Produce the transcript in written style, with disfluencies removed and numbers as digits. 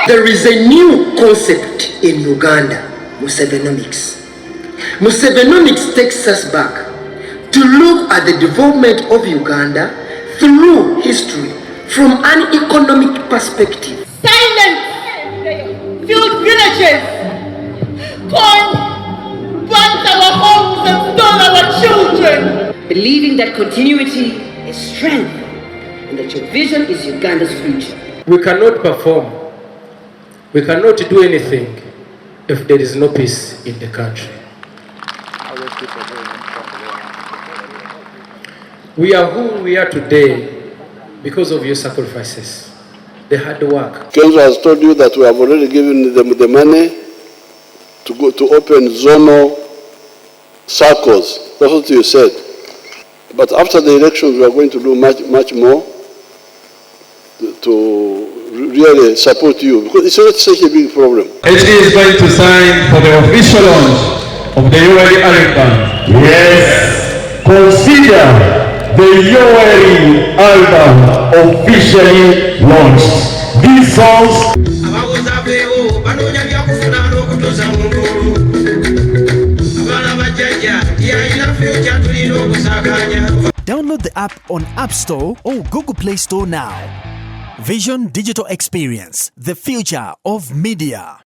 There is a new concept in Uganda, Musevenomics. Musevenomics takes us back to look at the development of Uganda through history from an economic perspective. Silence filled villages, corn burnt our homes and stole our children. Believing that continuity is strength and that your vision is Uganda's future. We cannot perform. We cannot do anything if there is no peace in the country. We are who we are today because of your sacrifices, the hard work. Kenzo has told you that we have already given them the money to go to open zonal circles. That's what you said. But after the elections, we are going to do much more to really support you, because it's not such a big problem. HT is going to sign for the official launch of the Yoweri album. Yes, consider the Yoweri album officially launched. These songs Download the app on App Store or Google Play Store now. Vision Digital Experience, the future of media.